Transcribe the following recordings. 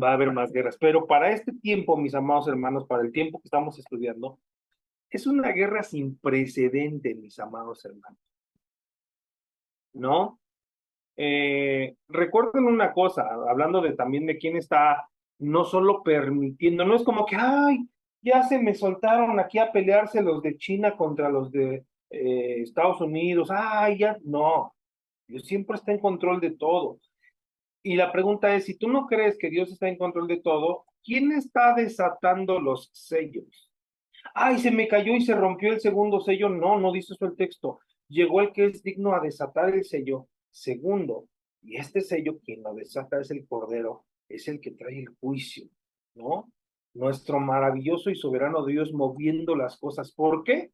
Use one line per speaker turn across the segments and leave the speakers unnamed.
va a haber más guerras. Pero para este tiempo, mis amados hermanos, para el tiempo que estamos estudiando, es una guerra sin precedente, mis amados hermanos, ¿no? Recuerden una cosa, hablando de también de quién está no solo permitiendo, no es como que, ay, ya se me soltaron aquí a pelearse los de China contra los de Estados Unidos, ay, ya, no, Dios siempre está en control de todo. Y la pregunta es, si tú no crees que Dios está en control de todo, ¿quién está desatando los sellos? Ay, se me cayó y se rompió el segundo sello. No, no dice eso el texto. Llegó el que es digno a desatar el sello segundo. Y este sello, quien lo desata es el Cordero, es el que trae el juicio, ¿no? Nuestro maravilloso y soberano Dios moviendo las cosas. ¿Por qué?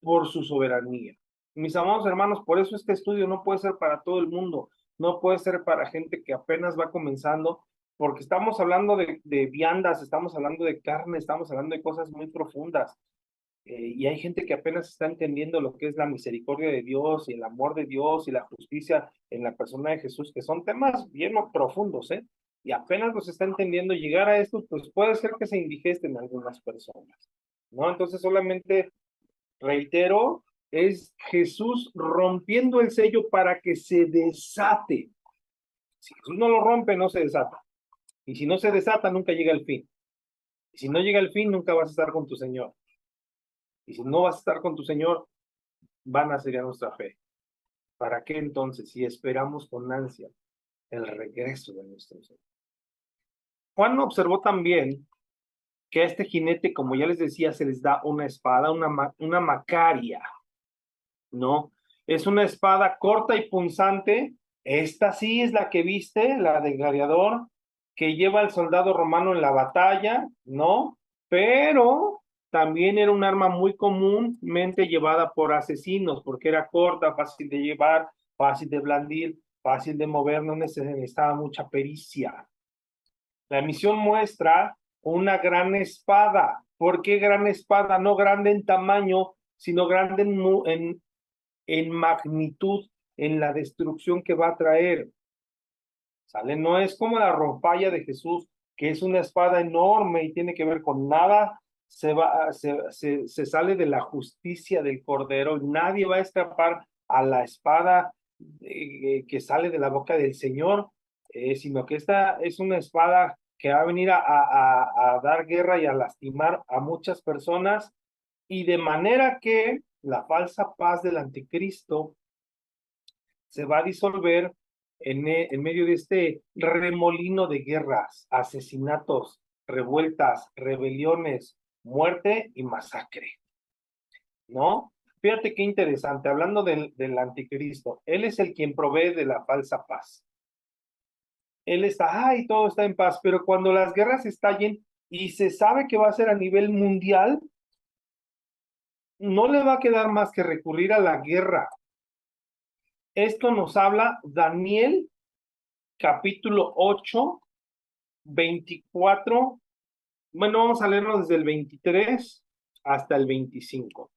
Por su soberanía. Mis amados hermanos, por eso este estudio no puede ser para todo el mundo, no puede ser para gente que apenas va comenzando, porque estamos hablando de viandas, estamos hablando de carne, estamos hablando de cosas muy profundas. Y hay gente que apenas está entendiendo lo que es la misericordia de Dios y el amor de Dios y la justicia en la persona de Jesús, que son temas bien profundos, ¿eh? Y apenas los está entendiendo. Llegar a esto, pues puede ser que se indigesten algunas personas, ¿no? Entonces solamente reitero, es Jesús rompiendo el sello para que se desate. Si Jesús no lo rompe, no se desata. Y si no se desata, nunca llega el fin. Y si no llega el fin, nunca vas a estar con tu Señor. Y si no vas a estar con tu Señor, van a ser nuestra fe. ¿Para qué entonces, si esperamos con ansia el regreso de nuestro Señor? Juan observó también que a este jinete, como ya les decía, se les da una espada, una macaria, ¿no? Es una espada corta y punzante. Esta sí es la que viste, la del gladiador, que lleva al soldado romano en la batalla, ¿no? Pero también era un arma muy comúnmente llevada por asesinos, porque era corta, fácil de llevar, fácil de blandir, fácil de mover, no necesitaba mucha pericia. La misión muestra una gran espada. ¿Por qué gran espada? No grande en tamaño, sino grande en magnitud, en la destrucción que va a traer. ¿Sale? No es como la rompalla de Jesús, que es una espada enorme y tiene que ver con nada, se sale de la justicia del Cordero, nadie va a escapar a la espada que sale de la boca del Señor, sino que esta es una espada que va a venir a dar guerra y a lastimar a muchas personas, y de manera que la falsa paz del anticristo se va a disolver en medio de este remolino de guerras, asesinatos, revueltas, rebeliones, muerte y masacre, ¿no? Fíjate qué interesante, hablando del anticristo, él es el quien provee de la falsa paz. Él está, ay, todo está en paz, pero cuando las guerras estallen y se sabe que va a ser a nivel mundial, no le va a quedar más que recurrir a la guerra. Esto nos habla Daniel capítulo 8, 24, bueno, vamos a leerlo desde el 23 hasta el 25.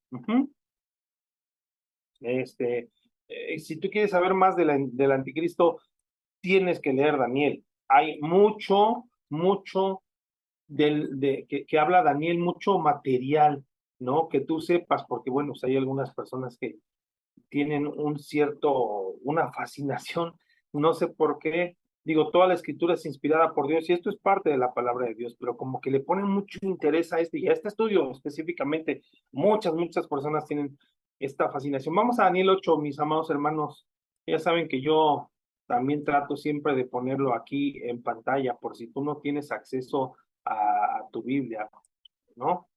Si tú quieres saber más del anticristo, tienes que leer Daniel. Hay mucho que habla Daniel, mucho material, ¿no? Que tú sepas, porque bueno, pues hay algunas personas que tienen una fascinación, no sé por qué, digo, toda la escritura es inspirada por Dios y esto es parte de la palabra de Dios, pero como que le ponen mucho interés a y a este estudio específicamente, muchas personas tienen esta fascinación. Vamos a Daniel 8, mis amados hermanos, ya saben que yo también trato siempre de ponerlo aquí en pantalla por si tú no tienes acceso a tu Biblia, ¿no?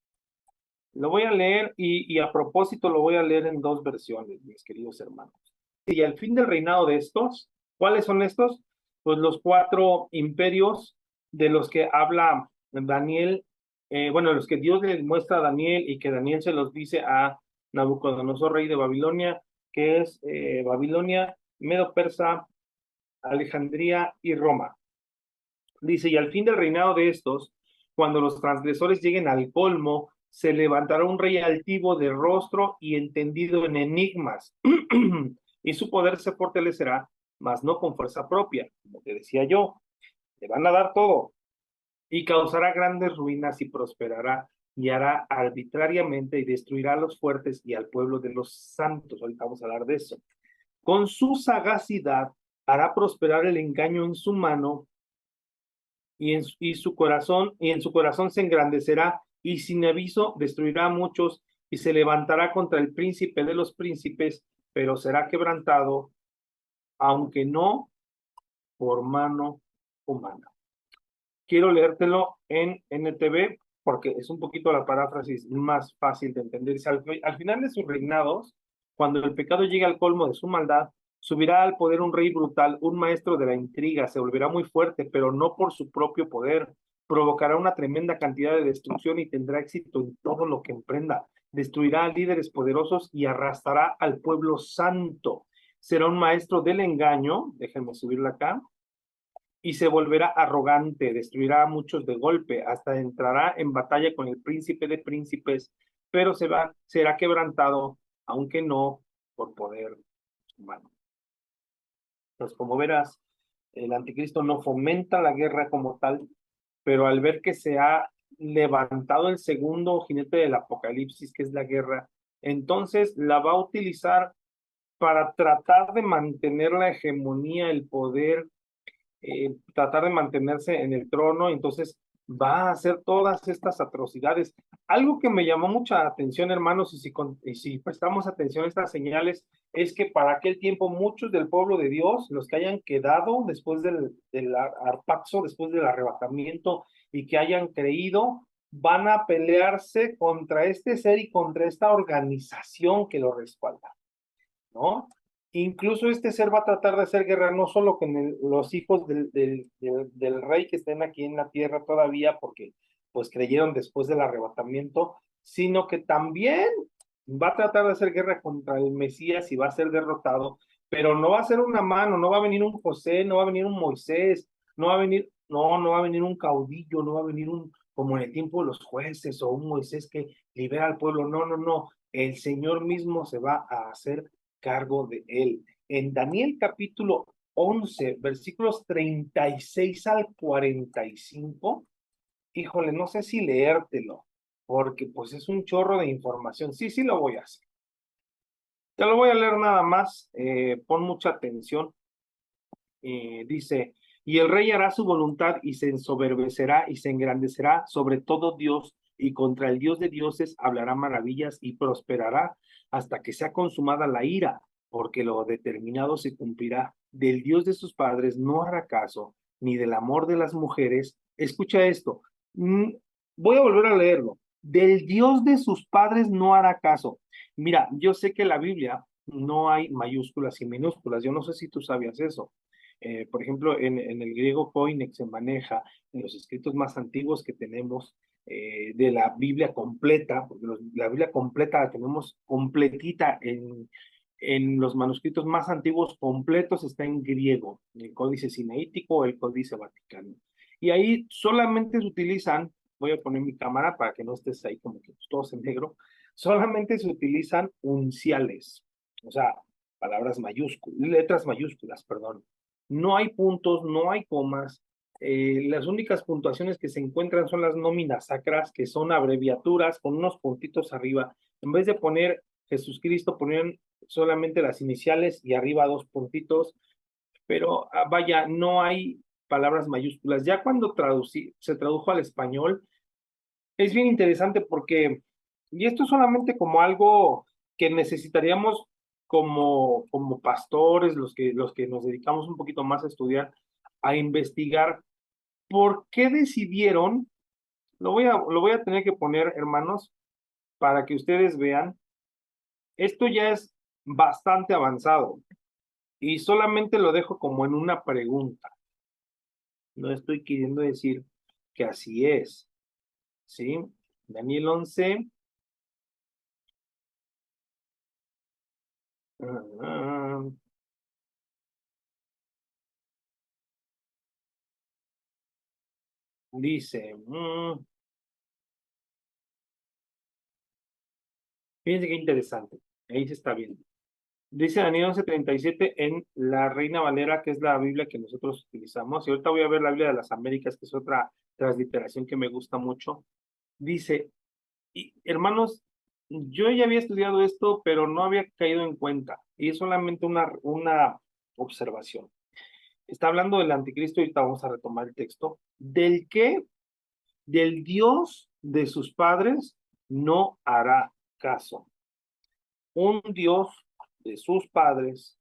Lo voy a leer y a propósito lo voy a leer en dos versiones, mis queridos hermanos. Y al fin del reinado de estos, ¿cuáles son estos? Pues los cuatro imperios de los que habla Daniel, bueno, los que Dios le muestra a Daniel y que Daniel se los dice a Nabucodonosor, rey de Babilonia, que es Babilonia, Medo-Persa, Alejandría y Roma. Dice, y al fin del reinado de estos, cuando los transgresores lleguen al colmo, se levantará un rey altivo de rostro y entendido en enigmas, y su poder se fortalecerá, mas no con fuerza propia, como te decía yo. Le van a dar todo, y causará grandes ruinas y prosperará y hará arbitrariamente y destruirá a los fuertes y al pueblo de los santos. Ahorita vamos a hablar de eso. Con su sagacidad hará prosperar el engaño en su mano y en su corazón se engrandecerá y sin aviso destruirá a muchos y se levantará contra el príncipe de los príncipes, pero será quebrantado, aunque no por mano humana. Quiero leértelo en NTV porque es un poquito la paráfrasis más fácil de entender. Al final de sus reinados, cuando el pecado llegue al colmo de su maldad, subirá al poder un rey brutal, un maestro de la intriga, se volverá muy fuerte, pero no por su propio poder. Provocará una tremenda cantidad de destrucción y tendrá éxito en todo lo que emprenda. Destruirá a líderes poderosos y arrastrará al pueblo santo. Será un maestro del engaño, déjenme subirla acá, y se volverá arrogante, destruirá a muchos de golpe, hasta entrará en batalla con el príncipe de príncipes, pero será quebrantado, aunque no por poder humano. Pues como verás, el anticristo no fomenta la guerra como tal, pero al ver que se ha levantado el segundo jinete del apocalipsis, que es la guerra, entonces la va a utilizar para tratar de mantener la hegemonía, el poder, tratar de mantenerse en el trono, entonces va a hacer todas estas atrocidades. Algo que me llamó mucha atención, hermanos, y si prestamos atención a estas señales, es que para aquel tiempo muchos del pueblo de Dios, los que hayan quedado después del arpazo, después del arrebatamiento, y que hayan creído, van a pelearse contra este ser y contra esta organización que lo respalda, ¿no? Incluso este ser va a tratar de hacer guerra no solo con los hijos del rey que estén aquí en la tierra todavía, porque pues creyeron después del arrebatamiento, sino que también va a tratar de hacer guerra contra el Mesías y va a ser derrotado, pero no va a ser una mano, no va a venir un José, no va a venir un Moisés, no va a venir, no va a venir un caudillo, no va a venir un, como en el tiempo de los jueces o un Moisés que libera al pueblo, no, el Señor mismo se va a hacer cargo de él. En Daniel capítulo 11, versículos 36 al 45, híjole, no sé si leértelo, porque pues es un chorro de información. Sí, lo voy a hacer. Te lo voy a leer nada más, pon mucha atención. Dice, y el rey hará su voluntad y se ensoberbecerá y se engrandecerá sobre todo Dios y contra el Dios de dioses hablará maravillas y prosperará hasta que sea consumada la ira, porque lo determinado se cumplirá. Del Dios de sus padres no hará caso, ni del amor de las mujeres. Escucha esto, voy a volver a leerlo. Del Dios de sus padres no hará caso. Mira, yo sé que en la Biblia no hay mayúsculas y minúsculas, yo no sé si tú sabías eso. Por ejemplo, en el griego koinex se maneja en los escritos más antiguos que tenemos de la Biblia completa, porque la Biblia completa la tenemos completita en los manuscritos más antiguos completos, está en griego, el Códice Sinaítico o el Códice Vaticano. Y ahí solamente se utilizan, voy a poner mi cámara para que no estés ahí como que todos en negro, solamente se utilizan unciales, o sea, palabras mayúsculas, letras mayúsculas, perdón. No hay puntos, no hay comas. Las únicas puntuaciones que se encuentran son las nóminas sacras, que son abreviaturas con unos puntitos arriba. En vez de poner Jesucristo, ponían solamente las iniciales y arriba dos puntitos, pero vaya, no hay palabras mayúsculas. Ya cuando se tradujo al español, es bien interesante porque, y esto es solamente como algo que necesitaríamos como pastores, los que nos dedicamos un poquito más a estudiar, a investigar por qué decidieron, lo voy a tener que poner, hermanos, para que ustedes vean, esto ya es bastante avanzado y solamente lo dejo como en una pregunta. No estoy queriendo decir que así es, ¿sí? Daniel 11. Dice, fíjense qué interesante, ahí se está viendo. Dice Daniel 11:37 en la Reina Valera, que es la Biblia que nosotros utilizamos, y ahorita voy a ver la Biblia de las Américas, que es otra transliteración que me gusta mucho. Dice, y, hermanos, yo ya había estudiado esto, pero no había caído en cuenta, y es solamente una observación. Está hablando del anticristo, y ahorita vamos a retomar el texto, del que, del Dios de sus padres no hará caso. Un Dios de sus padres,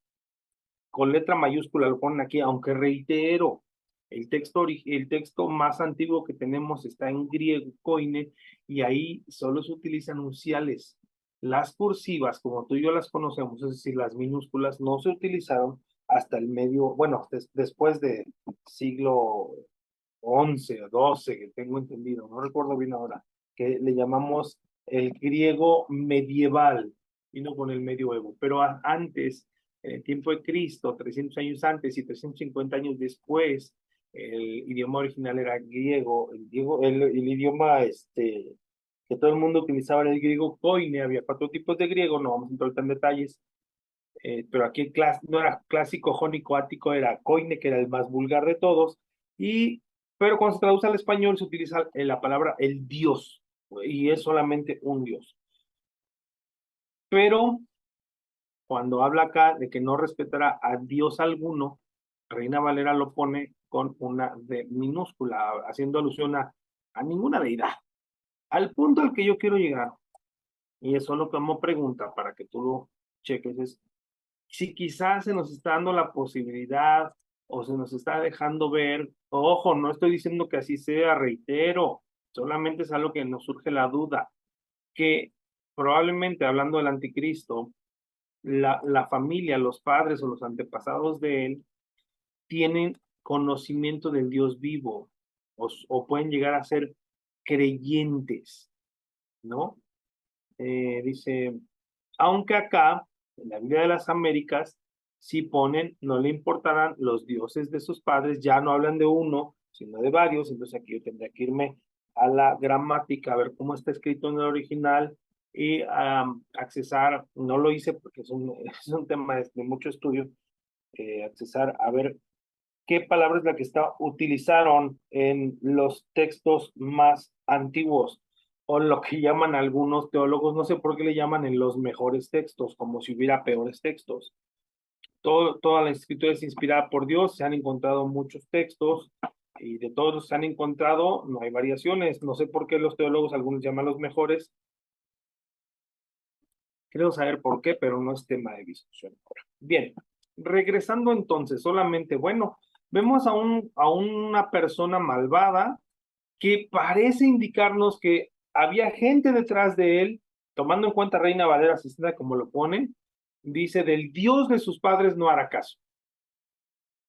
con letra mayúscula lo ponen aquí, aunque reitero, el texto más antiguo que tenemos está en griego, koine, y ahí solo se utilizan unciales. Las cursivas, como tú y yo las conocemos, es decir, las minúsculas, no se utilizaron hasta el medio, bueno, después de siglo 11 o 12, que tengo entendido, no recuerdo bien ahora, que le llamamos el griego medieval, y no con el medioevo, pero antes, en el tiempo de Cristo, 300 años antes y 350 años después, el idioma original era griego, el idioma que todo el mundo utilizaba era el griego koine, había 4 tipos de griego, no vamos a entrar en detalles, pero aquí no era clásico, jónico, ático, era koine, que era el más vulgar de todos, pero cuando se traduce al español se utiliza la palabra el Dios, y es solamente un Dios. Pero cuando habla acá de que no respetará a Dios alguno, Reina Valera lo pone con una D minúscula, haciendo alusión a ninguna deidad. Al punto al que yo quiero llegar, y eso lo como pregunta para que tú lo cheques, es si quizás se nos está dando la posibilidad o se nos está dejando ver, ojo, no estoy diciendo que así sea, reitero, solamente es algo que nos surge la duda, que probablemente hablando del anticristo, la familia, los padres o los antepasados de él tienen conocimiento del Dios vivo o pueden llegar a ser creyentes, ¿no? Dice, aunque acá, en la Biblia de las Américas, sí ponen, no le importarán los dioses de sus padres, ya no hablan de uno, sino de varios, entonces aquí yo tendría que irme a la gramática, a ver cómo está escrito en el original y accesar, no lo hice porque es un tema de mucho estudio, accesar a ver qué palabra es la que utilizaron en los textos más antiguos, o lo que llaman algunos teólogos, no sé por qué le llaman en los mejores textos, como si hubiera peores textos. Toda la escritura es inspirada por Dios, se han encontrado muchos textos, y de todos los que se han encontrado, no hay variaciones. No sé por qué los teólogos, algunos llaman los mejores. Creo saber por qué, pero no es tema de discusión ahora. Bien, regresando entonces, solamente, bueno, vemos a una persona malvada que parece indicarnos que había gente detrás de él, tomando en cuenta Reina Valera 60 como lo pone, dice, del Dios de sus padres no hará caso,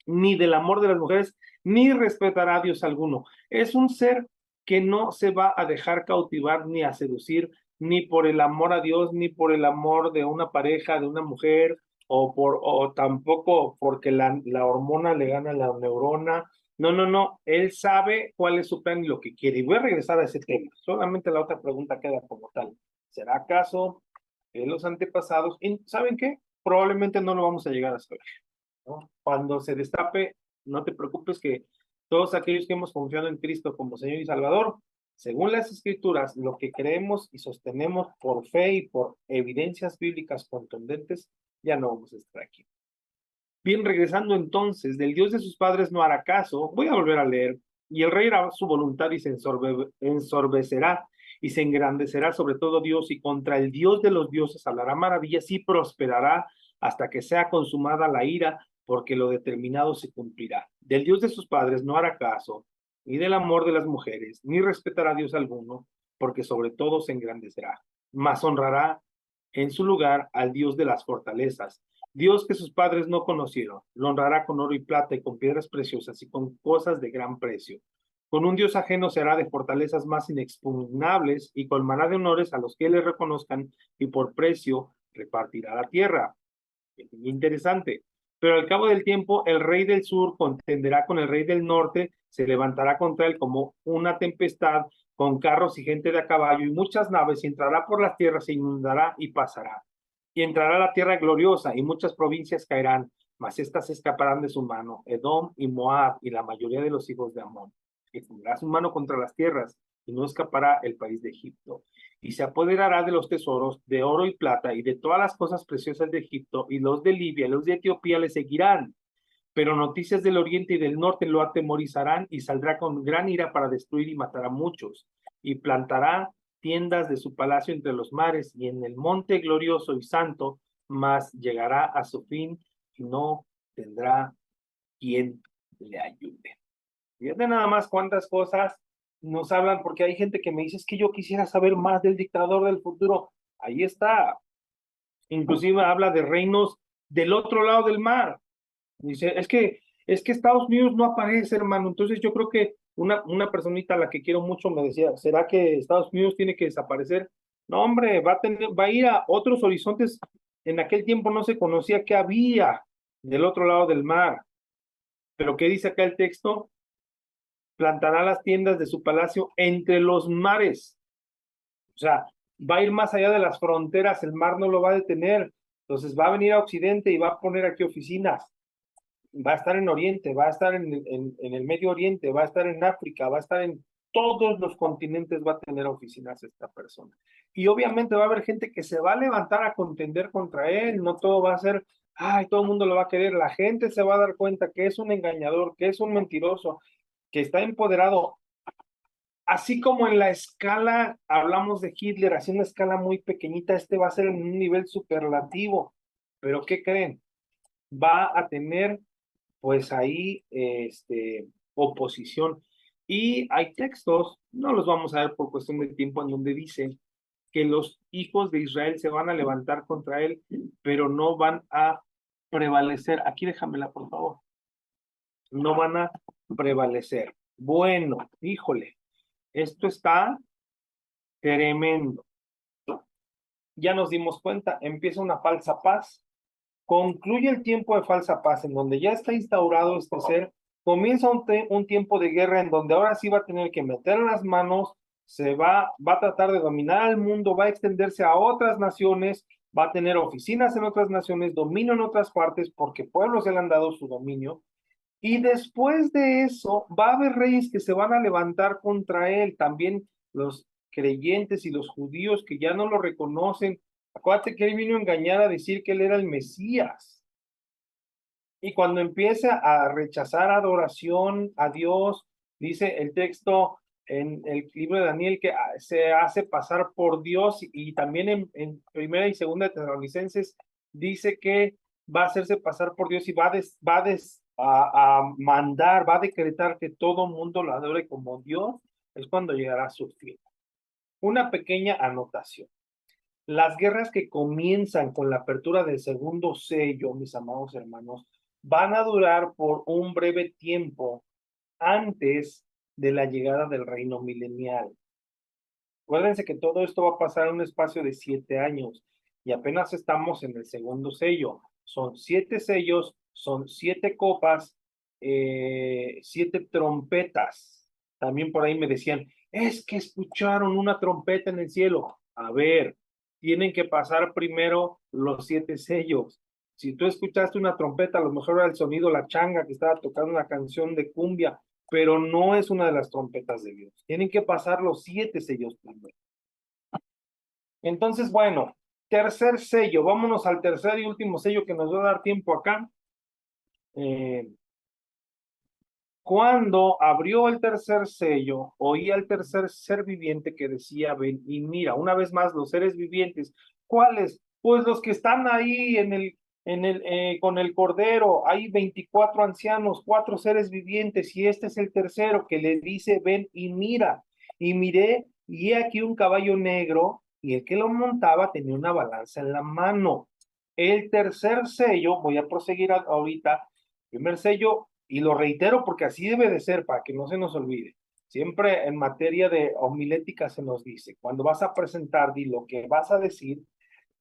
ni del amor de las mujeres, ni respetará a Dios alguno. Es un ser que no se va a dejar cautivar ni a seducir, ni por el amor a Dios, ni por el amor de una pareja, de una mujer, o tampoco porque la hormona le gana a la neurona. No, no, no. Él sabe cuál es su plan y lo que quiere. Y voy a regresar a ese tema. Solamente la otra pregunta queda como tal. ¿Será acaso los antepasados? ¿Y saben qué? Probablemente no lo vamos a llegar a saber, ¿no? Cuando se destape, no te preocupes que todos aquellos que hemos confiado en Cristo como Señor y Salvador, según las Escrituras, lo que creemos y sostenemos por fe y por evidencias bíblicas contundentes, ya no vamos a estar aquí. Bien, regresando entonces, del Dios de sus padres no hará caso, voy a volver a leer, y el rey hará su voluntad y se ensorbecerá y se engrandecerá sobre todo Dios, y contra el Dios de los dioses hablará maravillas y prosperará hasta que sea consumada la ira, porque lo determinado se cumplirá. Del Dios de sus padres no hará caso, ni del amor de las mujeres, ni respetará a Dios alguno, porque sobre todo se engrandecerá, mas honrará en su lugar al Dios de las fortalezas, Dios que sus padres no conocieron, lo honrará con oro y plata y con piedras preciosas y con cosas de gran precio. Con un Dios ajeno será de fortalezas más inexpugnables y colmará de honores a los que le reconozcan y por precio repartirá la tierra. Interesante. Pero al cabo del tiempo, el rey del sur contenderá con el rey del norte, se levantará contra él como una tempestad, con carros y gente de a caballo y muchas naves, y entrará por las tierras, se inundará y pasará. Y entrará la tierra gloriosa, y muchas provincias caerán, mas éstas escaparán de su mano, Edom y Moab y la mayoría de los hijos de Amón. que pondrá su mano contra las tierras, y no escapará el país de Egipto. Y se apoderará de los tesoros de oro y plata, y de todas las cosas preciosas de Egipto, y los de Libia y los de Etiopía le seguirán. Pero noticias del oriente y del norte lo atemorizarán, y saldrá con gran ira para destruir y matar a muchos, y plantará tiendas de su palacio entre los mares y en el monte glorioso y santo, mas llegará a su fin y no tendrá quien le ayude. Fíjate nada más cuántas cosas nos hablan, porque hay gente que me dice, es que yo quisiera saber más del dictador del futuro. Ahí está. Inclusive habla de reinos del otro lado del mar. Dice, es que Estados Unidos no aparece, hermano. Entonces yo creo que una personita a la que quiero mucho me decía, ¿será que Estados Unidos tiene que desaparecer? No, hombre, va a ir a otros horizontes. En aquel tiempo no se conocía qué había del otro lado del mar. Pero ¿qué dice acá el texto? Plantará las tiendas de su palacio entre los mares. O sea, va a ir más allá de las fronteras, el mar no lo va a detener. Entonces va a venir a Occidente y va a poner aquí oficinas. Va a estar en Oriente, va a estar en el Medio Oriente, va a estar en África, va a estar en todos los continentes, va a tener oficinas esta persona. Y obviamente va a haber gente que se va a levantar a contender contra él, no todo va a ser, ay, todo el mundo lo va a querer, la gente se va a dar cuenta que es un engañador, que es un mentiroso, que está empoderado. Así como en la escala, hablamos de Hitler, así una escala muy pequeñita, este va a ser en un nivel superlativo. Pero ¿qué creen? Va a tener pues ahí oposición. Y hay textos, no los vamos a ver por cuestión de tiempo, en donde dice que los hijos de Israel se van a levantar contra él, pero no van a prevalecer. Aquí déjamela, por favor. No van a prevalecer. Bueno, híjole, esto está tremendo. Ya nos dimos cuenta, empieza una falsa paz, concluye el tiempo de falsa paz, en donde ya está instaurado este ser, comienza un tiempo de guerra en donde ahora sí va a tener que meter las manos, va a tratar de dominar al mundo, va a extenderse a otras naciones, va a tener oficinas en otras naciones, dominio en otras partes, porque pueblos se le han dado su dominio, y después de eso va a haber reyes que se van a levantar contra él, también los creyentes y los judíos que ya no lo reconocen. Acuérdate que él vino a engañar a decir que él era el Mesías. Y cuando empieza a rechazar adoración a Dios, dice el texto en el libro de Daniel que se hace pasar por Dios, y también en primera y segunda de Tesalonicenses dice que va a hacerse pasar por Dios y a mandar, va a decretar que todo mundo lo adore como Dios. Es cuando llegará a su fin. Una pequeña anotación. Las guerras que comienzan con la apertura del segundo sello, mis amados hermanos, van a durar por un breve tiempo antes de la llegada del reino milenial. Acuérdense que todo esto va a pasar en un espacio de 7 años y apenas estamos en el segundo sello. Son 7 sellos, son 7 copas, 7 trompetas. También por ahí me decían, es que escucharon una trompeta en el cielo. A ver, tienen que pasar primero los 7 sellos. Si tú escuchaste una trompeta, a lo mejor era el sonido, la changa que estaba tocando una canción de cumbia, pero no es una de las trompetas de Dios. Tienen que pasar los 7 sellos primero. Entonces, bueno, tercer sello, vámonos al tercer y último sello que nos va a dar tiempo acá. Cuando abrió el tercer sello, oí al tercer ser viviente que decía, ven y mira, una vez más, los seres vivientes, ¿cuáles? Pues los que están ahí con el Cordero, hay 24 ancianos, 4 seres vivientes, y este es el tercero que le dice, ven y mira. Y miré, y he aquí un caballo negro, y el que lo montaba tenía una balanza en la mano. El tercer sello, voy a proseguir ahorita, primer sello, y lo reitero porque así debe de ser, para que no se nos olvide. Siempre en materia de homilética se nos dice, cuando vas a presentar, di lo que vas a decir,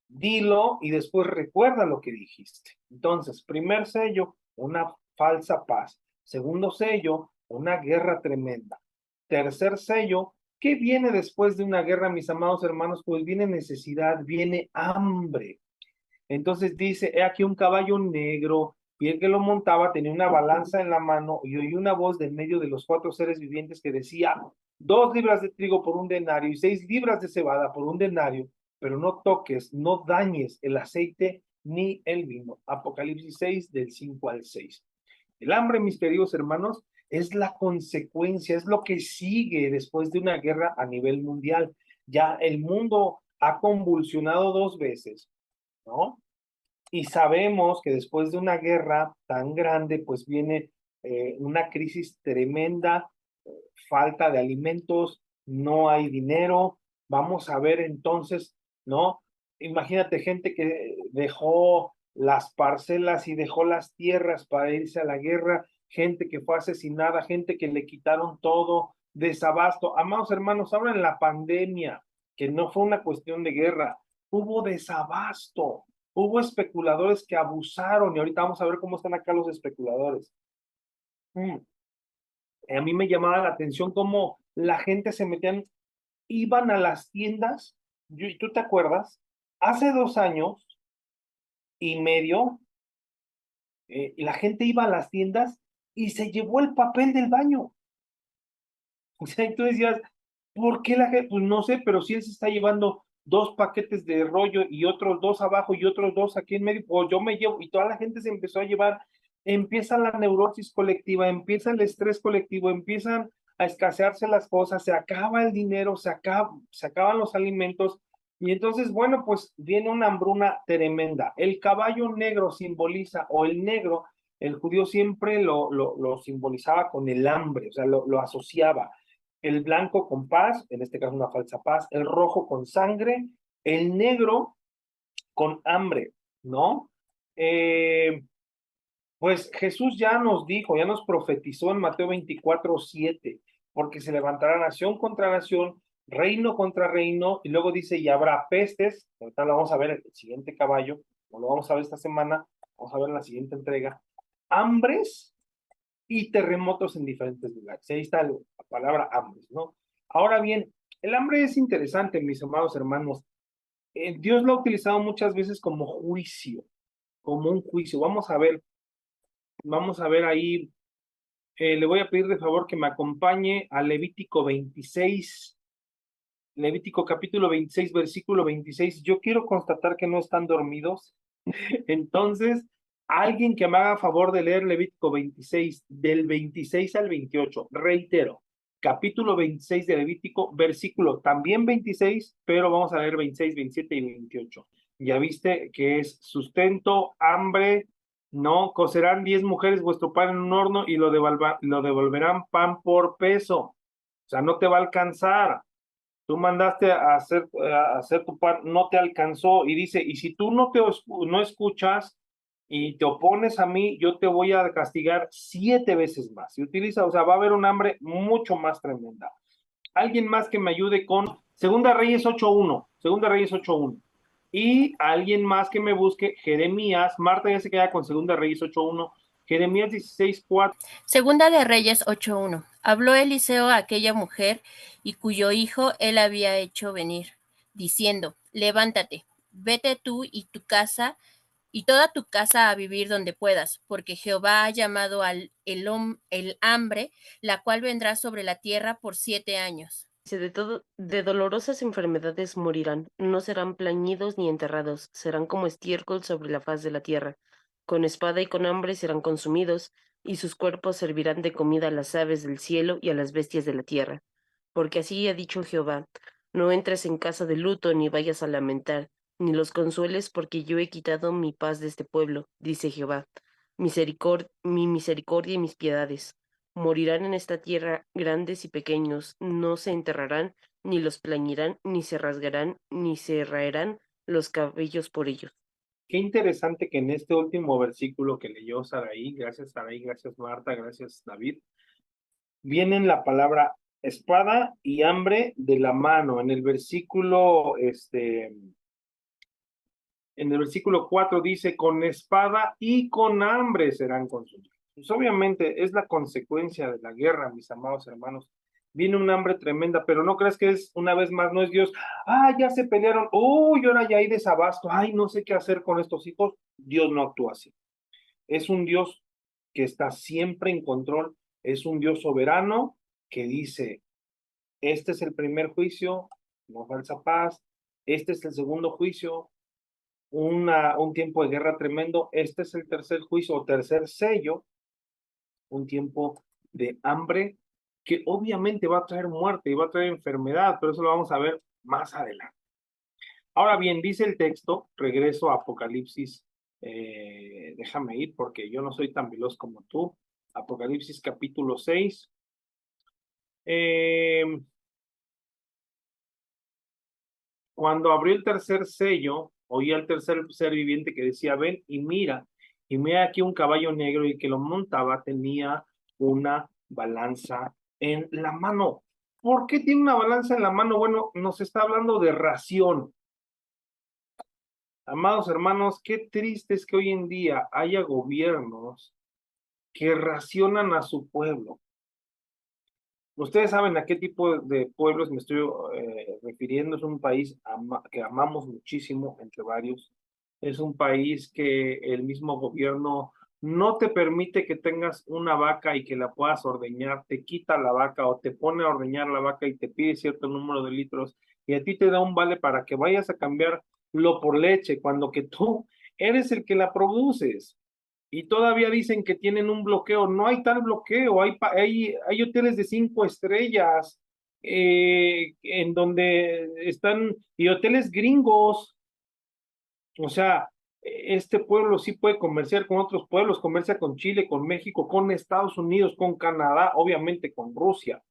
dilo y después recuerda lo que dijiste. Entonces, primer sello, una falsa paz. Segundo sello, una guerra tremenda. Tercer sello, ¿qué viene después de una guerra, mis amados hermanos? Pues viene necesidad, viene hambre. Entonces dice, he aquí un caballo negro, y el que lo montaba tenía una balanza en la mano y oí una voz de en medio de los cuatro seres vivientes que decía, 2 libras de trigo por un denario y 6 libras de cebada por un denario, pero no toques, no dañes el aceite ni el vino. Apocalipsis 6 del 5 al 6. El hambre, mis queridos hermanos, es la consecuencia, es lo que sigue después de una guerra a nivel mundial. Ya el mundo ha convulsionado 2 veces, ¿no? Y sabemos que después de una guerra tan grande, pues viene una crisis tremenda, falta de alimentos, no hay dinero. Vamos a ver entonces, ¿no? Imagínate gente que dejó las parcelas y dejó las tierras para irse a la guerra, gente que fue asesinada, gente que le quitaron todo, desabasto. Amados hermanos, ahora en la pandemia, que no fue una cuestión de guerra, hubo desabasto, hubo especuladores que abusaron y ahorita vamos a ver cómo están acá los especuladores. A mí me llamaba la atención cómo la gente se metían, iban a las tiendas, y tú te acuerdas, hace 2 años y medio, y la gente iba a las tiendas y se llevó el papel del baño. O sea, y tú decías, ¿por qué la gente? Pues no sé, pero si él se está llevando 2 paquetes de rollo y otros 2 abajo y otros 2 aquí en medio, pues yo me llevo, y toda la gente se empezó a llevar, empieza la neurosis colectiva, empieza el estrés colectivo, empiezan a escasearse las cosas, se acaba el dinero, se acaban los alimentos, y entonces, bueno, pues viene una hambruna tremenda. El caballo negro simboliza, o el negro, el judío siempre lo simbolizaba con el hambre, o sea, lo asociaba el blanco con paz, en este caso una falsa paz, el rojo con sangre, el negro con hambre, ¿no? Eh, pues Jesús ya nos dijo, ya nos profetizó en Mateo 24:7, porque se levantará nación contra nación, reino contra reino, y luego dice, y habrá pestes, ahorita lo vamos a ver en el siguiente caballo, o lo vamos a ver esta semana, vamos a ver en la siguiente entrega, hambres y terremotos en diferentes lugares. Ahí está la palabra hambre, ¿no? Ahora bien, el hambre es interesante, mis amados hermanos. Dios lo ha utilizado muchas veces como juicio, como un juicio. Vamos a ver ahí, le voy a pedir de favor que me acompañe a Levítico 26, Levítico capítulo 26, versículo 26. Yo quiero constatar que no están dormidos. Entonces, alguien que me haga favor de leer Levítico 26, del 26 al 28. Reitero, capítulo 26 de Levítico, versículo también 26, pero vamos a leer 26, 27 y 28. Ya viste que es sustento, hambre, no, cocerán 10 mujeres vuestro pan en un horno y lo devolverán pan por peso. O sea, no te va a alcanzar. Tú mandaste a hacer tu pan, no te alcanzó, y dice, y si tú no escuchas y te opones a mí, yo te voy a castigar 7 veces más. Y utiliza, o sea, va a haber un hambre mucho más tremenda. Alguien más que me ayude con Segunda Reyes 8:1, Segunda Reyes 8:1. Y alguien más que me busque Jeremías, Marta ya se queda con Segunda Reyes 8:1, Jeremías 16:4.
Segunda de Reyes 8:1. Habló Eliseo a aquella mujer y cuyo hijo él había hecho venir, diciendo, levántate, vete tú y tu casa y toda tu casa a vivir donde puedas, porque Jehová ha llamado el hambre, la cual vendrá sobre la tierra por 7 años.
De dolorosas enfermedades morirán, no serán plañidos ni enterrados, serán como estiércol sobre la faz de la tierra. Con espada y con hambre serán consumidos, y sus cuerpos servirán de comida a las aves del cielo y a las bestias de la tierra. Porque así ha dicho Jehová, no entres en casa de luto ni vayas a lamentar, ni los consueles, porque yo he quitado mi paz de este pueblo, dice Jehová, mi misericordia y mis piedades. Morirán en esta tierra grandes y pequeños, no se enterrarán, ni los plañirán, ni se rasgarán, ni se raerán los cabellos por ellos.
Qué interesante que en este último versículo que leyó Saraí, gracias Marta, gracias David, vienen la palabra espada y hambre de la mano. En el versículo 4 dice, con espada y con hambre serán consumidos. Pues obviamente es la consecuencia de la guerra, mis amados hermanos. Viene un hambre tremenda, pero no creas que es, una vez más, no es Dios, ya se pelearon, uy, ahora ya hay desabasto, ay, no sé qué hacer con estos hijos. Dios no actúa así. Es un Dios que está siempre en control, es un Dios soberano que dice, este es el primer juicio, no falsa paz, este es el segundo juicio, un tiempo de guerra tremendo, este es el tercer juicio o tercer sello, un tiempo de hambre que obviamente va a traer muerte y va a traer enfermedad, pero eso lo vamos a ver más adelante. Ahora bien, dice el texto, regreso a Apocalipsis, déjame ir porque yo no soy tan veloz como tú. Apocalipsis capítulo 6. Cuando abrió el tercer sello, oí al tercer ser viviente que decía, ven y mira aquí un caballo negro y que lo montaba tenía una balanza en la mano. ¿Por qué tiene una balanza en la mano? Bueno, nos está hablando de ración. Amados hermanos, qué triste es que hoy en día haya gobiernos que racionan a su pueblo. Ustedes saben a qué tipo de pueblos me estoy refiriendo. Es un país que amamos muchísimo entre varios. Es un país que el mismo gobierno no te permite que tengas una vaca y que la puedas ordeñar, te quita la vaca o te pone a ordeñar la vaca y te pide cierto número de litros y a ti te da un vale para que vayas a cambiarlo por leche cuando que tú eres el que la produces y todavía dicen que tienen un bloqueo. No hay tal bloqueo, hay hoteles de 5 estrellas en donde están, y hoteles gringos, o sea, este pueblo sí puede comerciar con otros pueblos, comercia con Chile, con México, con Estados Unidos, con Canadá, obviamente con Rusia.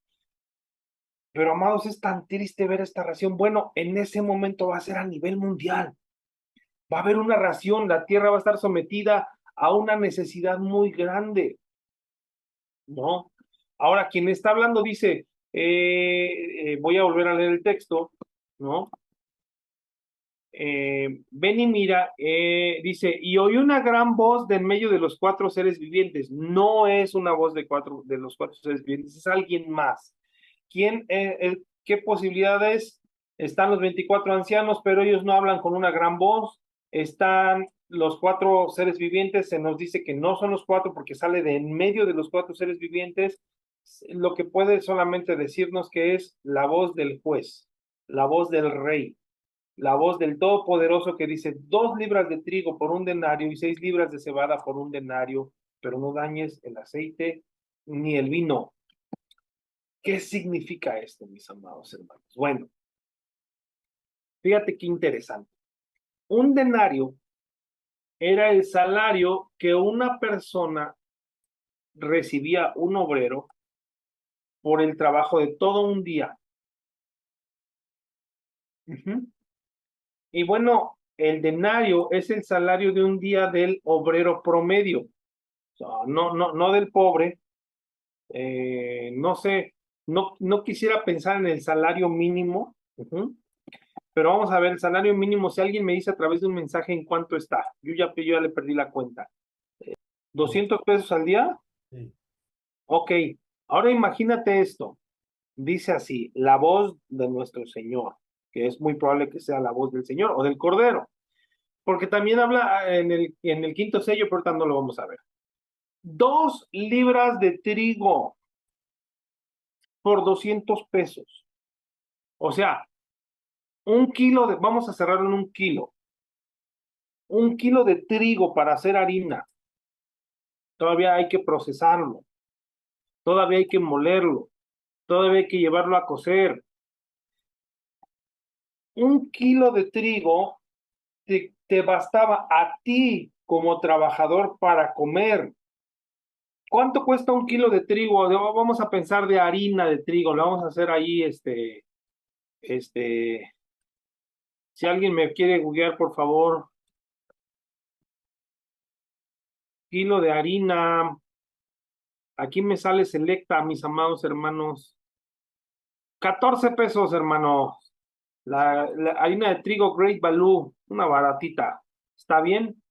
Pero amados, es tan triste ver esta ración. Bueno, en ese momento va a ser a nivel mundial. Va a haber una ración, la tierra va a estar sometida a una necesidad muy grande. ¿No? Ahora, quien está hablando dice, voy a volver a leer el texto, ¿no? Ven y mira, dice, y oí una gran voz de en medio de los 4 seres vivientes. No es una voz de los 4 seres vivientes, es alguien más. ¿Qué posibilidades? Están los 24 ancianos, pero ellos no hablan con una gran voz. Están los 4 seres vivientes, se nos dice que no son los 4 porque sale de en medio de los 4 seres vivientes, lo que puede solamente decirnos que es la voz del juez, la voz del rey, la voz del Todopoderoso que dice 2 libras de trigo por un denario y 6 libras de cebada por un denario, pero no dañes el aceite ni el vino. ¿Qué significa esto, mis amados hermanos? Bueno, fíjate qué interesante. Un denario era el salario que una persona recibía, un obrero, por el trabajo de todo un día. Y bueno, el denario es el salario de un día del obrero promedio. O sea, no del pobre. No sé, no quisiera pensar en el salario mínimo, pero vamos a ver el salario mínimo. Si alguien me dice a través de un mensaje en cuánto está, yo ya le perdí la cuenta. ¿200 pesos al día?
Sí.
Ok, ahora imagínate esto. Dice así, la voz de nuestro Señor, que es muy probable que sea la voz del Señor o del Cordero, porque también habla en el quinto sello, pero ahorita no lo vamos a ver. 2 libras de trigo por 200 pesos. O sea, vamos a cerrarlo en 1 kilo. 1 kilo de trigo para hacer harina. Todavía hay que procesarlo. Todavía hay que molerlo. Todavía hay que llevarlo a cocer. 1 kilo de trigo te bastaba a ti como trabajador para comer. ¿Cuánto cuesta 1 kilo de trigo? Vamos a pensar de harina de trigo. Lo vamos a hacer ahí, si alguien me quiere googlear, por favor. Kilo de harina. Aquí me sale Selecta, mis amados hermanos. 14 pesos, hermano. La harina de trigo Great Value, una baratita. ¿Está bien?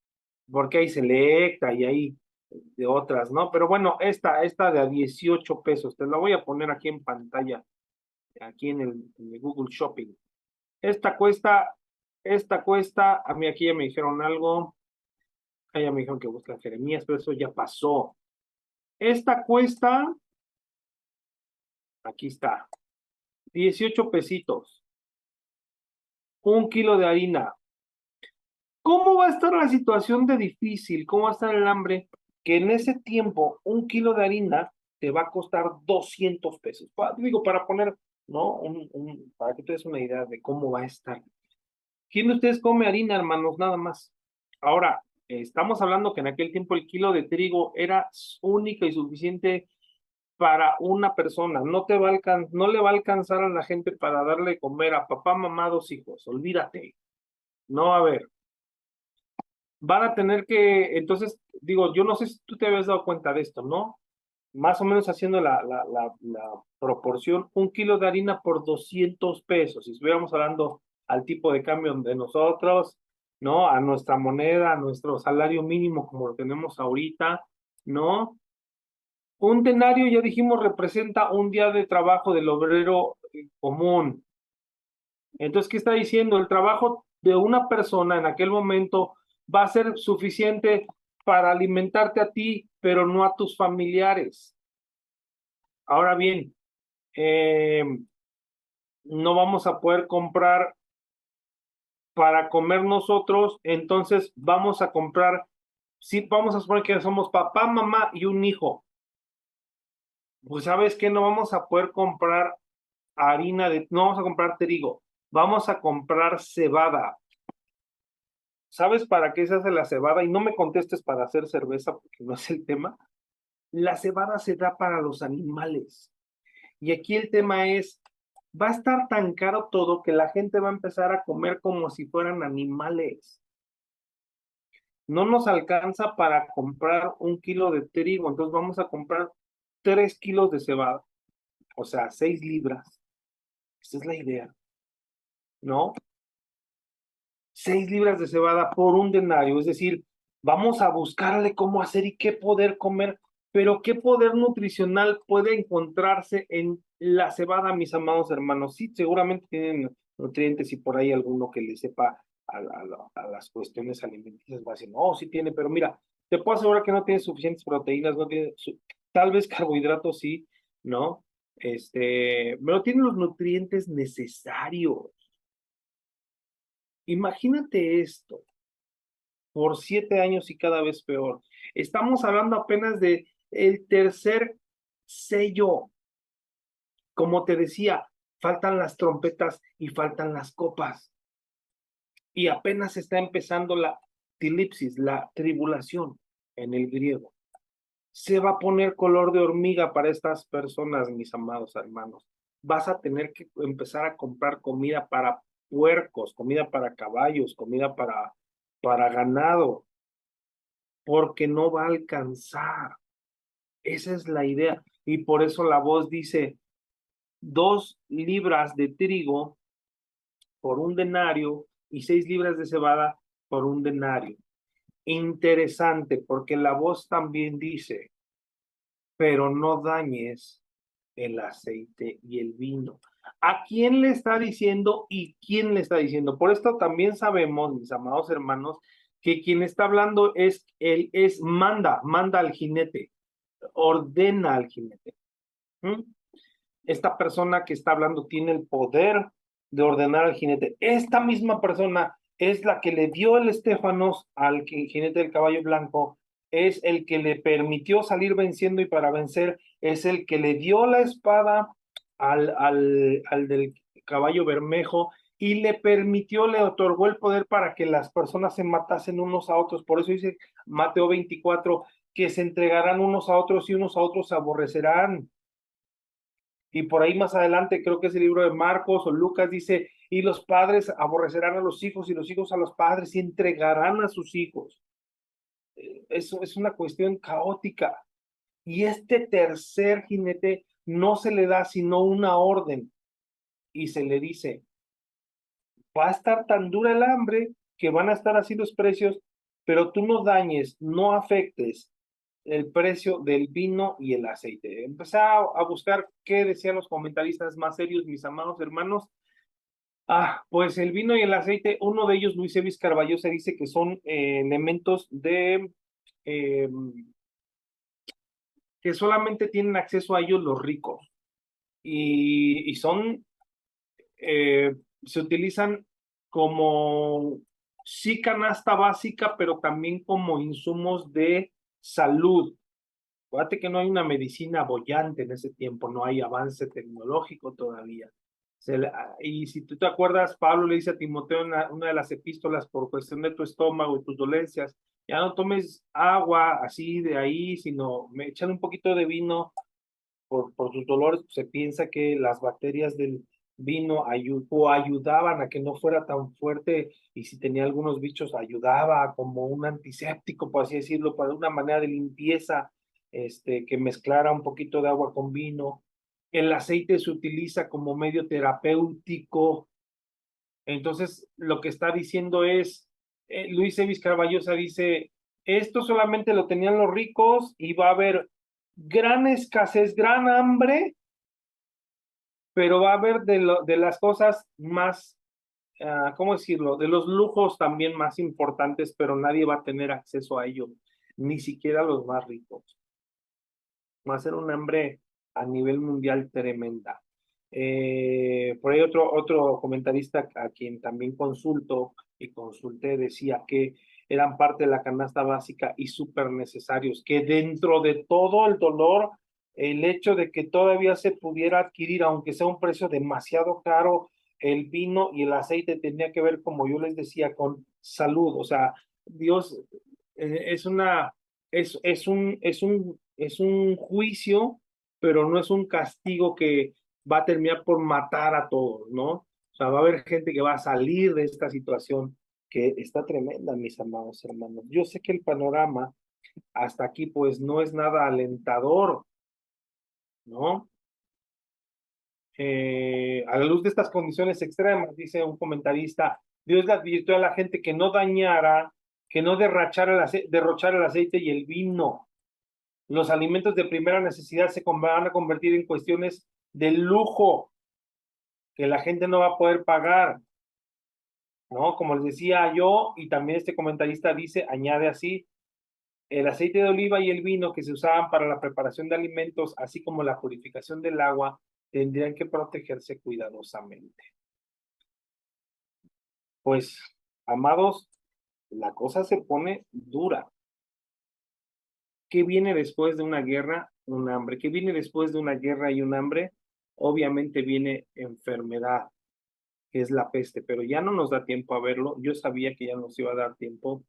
Porque hay Selecta y hay de otras, ¿no? Pero bueno, esta de a 18 pesos. Te la voy a poner aquí en pantalla, aquí en el Google Shopping. Esta cuesta, a mí aquí ya me dijeron algo. Ya me dijeron que buscan Jeremías, pero eso ya pasó. Esta cuesta, aquí está, 18 pesitos. 1 kilo de harina. ¿Cómo va a estar la situación de difícil? ¿Cómo va a estar el hambre? Que en ese tiempo 1 kilo de harina te va a costar 200 pesos. Digo, para poner, ¿no? Para que te des una idea de cómo va a estar. ¿Quién de ustedes come harina, hermanos? Nada más. Ahora, estamos hablando que en aquel tiempo el kilo de trigo era única y suficiente para una persona. No le va a alcanzar a la gente para darle de comer a papá, mamá, 2 hijos. Olvídate. No va a haber. Van a tener que, entonces, digo, yo no sé si tú te habías dado cuenta de esto, ¿no? Más o menos haciendo la proporción, 1 kilo de harina por 200 pesos. Si estuviéramos hablando al tipo de cambio de nosotros, ¿no? A nuestra moneda, a nuestro salario mínimo como lo tenemos ahorita, ¿no? Un denario, ya dijimos, representa un día de trabajo del obrero común. Entonces, ¿qué está diciendo? El trabajo de una persona en aquel momento va a ser suficiente para alimentarte a ti, pero no a tus familiares. Ahora bien, no vamos a poder comprar para comer nosotros, entonces vamos a comprar, sí, vamos a suponer que somos papá, mamá y un hijo. Pues sabes que no vamos a poder comprar no vamos a comprar trigo, vamos a comprar cebada. ¿Sabes para qué se hace la cebada? Y no me contestes para hacer cerveza porque no es el tema. La cebada se da para los animales. Y aquí el tema es, va a estar tan caro todo que la gente va a empezar a comer como si fueran animales. No nos alcanza para comprar 1 kilo de trigo, entonces vamos a comprar 3 kilos de cebada, o sea, 6 libras. Esa es la idea, ¿no? 6 libras de cebada por un denario, es decir, vamos a buscarle cómo hacer y qué poder comer, pero qué poder nutricional puede encontrarse en la cebada, mis amados hermanos. Sí, seguramente tienen nutrientes y por ahí alguno que le sepa a las cuestiones alimenticias va a decir, no, sí tiene, pero mira, te puedo asegurar que no tiene suficientes proteínas, no tiene, tal vez carbohidratos sí, ¿no? Pero tiene los nutrientes necesarios. Imagínate esto, por 7 años y cada vez peor. Estamos hablando apenas de el tercer sello. Como te decía, faltan las trompetas y faltan las copas. Y apenas está empezando la tilipsis, la tribulación en el griego. Se va a poner color de hormiga para estas personas, mis amados hermanos. Vas a tener que empezar a comprar comida para puercos, comida para caballos, comida para ganado, porque no va a alcanzar. Esa es la idea. Y por eso la voz dice, 2 libras de trigo por un denario y 6 libras de cebada por un denario. Interesante, porque la voz también dice, pero no dañes el aceite y el vino. ¿A quién le está diciendo y quién le está diciendo? Por esto también sabemos, mis amados hermanos, que quien está hablando manda al jinete, ordena al jinete. ¿Mm? Esta persona que está hablando tiene el poder de ordenar al jinete. Esta misma persona es la que le dio el estéfanos al jinete del caballo blanco, es el que le permitió salir venciendo y para vencer, es el que le dio la espada al del caballo bermejo y le permitió, le otorgó el poder para que las personas se matasen unos a otros. Por eso dice Mateo 24, que se entregarán unos a otros y unos a otros se aborrecerán. Y por ahí más adelante, creo que es el libro de Marcos o Lucas, dice, y los padres aborrecerán a los hijos y los hijos a los padres y entregarán a sus hijos. Eso es una cuestión caótica. Y este tercer jinete no se le da sino una orden y se le dice, va a estar tan dura el hambre que van a estar así los precios, pero tú no dañes, no afectes el precio del vino y el aceite. Empecé a buscar qué decían los comentaristas más serios, mis amados hermanos, Pues el vino y el aceite, uno de ellos, Luis Evis Carballosa, dice que son elementos eh, que solamente tienen acceso a ellos los ricos y son, se utilizan como sí canasta básica, pero también como insumos de salud. Acuérdate que no hay una medicina boyante en ese tiempo, no hay avance tecnológico todavía. Y si tú te acuerdas, Pablo le dice a Timoteo en una de las epístolas, por cuestión de tu estómago y tus dolencias, ya no tomes agua así de ahí, sino me echan un poquito de vino por tus dolores. Se piensa que las bacterias del vino ayudaban a que no fuera tan fuerte, y si tenía algunos bichos ayudaba como un antiséptico, por así decirlo, para una manera de limpieza, que mezclara un poquito de agua con vino. El aceite se utiliza como medio terapéutico. Entonces, lo que está diciendo es, Luis Evis Carballosa dice, esto solamente lo tenían los ricos y va a haber gran escasez, gran hambre, pero va a haber de las cosas más, ¿cómo decirlo? De los lujos también más importantes, pero nadie va a tener acceso a ello, ni siquiera los más ricos. Va a ser un hambre a nivel mundial tremenda. Por ahí otro comentarista a quien también consulto y consulté decía que eran parte de la canasta básica y súper necesarios, que dentro de todo el dolor, el hecho de que todavía se pudiera adquirir, aunque sea un precio demasiado caro, el vino y el aceite tenía que ver, como yo les decía, con salud. O sea, Dios es una, es un juicio, pero no es un castigo que va a terminar por matar a todos, ¿no? O sea, va a haber gente que va a salir de esta situación que está tremenda, mis amados hermanos. Yo sé que el panorama hasta aquí pues no es nada alentador, ¿no? A la luz de estas condiciones extremas, dice un comentarista, Dios le advirtió a la gente que no dañara, que no derrochara el aceite y el vino. Los alimentos de primera necesidad se van a convertir en cuestiones de lujo que la gente no va a poder pagar, ¿no? Como les decía yo, y también este comentarista dice, añade así, el aceite de oliva y el vino que se usaban para la preparación de alimentos, así como la purificación del agua, tendrían que protegerse cuidadosamente. Pues, amados, la cosa se pone dura. ¿Qué viene después de una guerra? Un hambre. ¿Qué viene después de una guerra y un hambre? Obviamente viene enfermedad, que es la peste, pero ya no nos da tiempo a verlo. Yo sabía que ya nos iba a dar tiempo.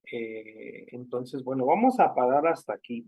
Entonces, bueno, vamos a parar hasta aquí.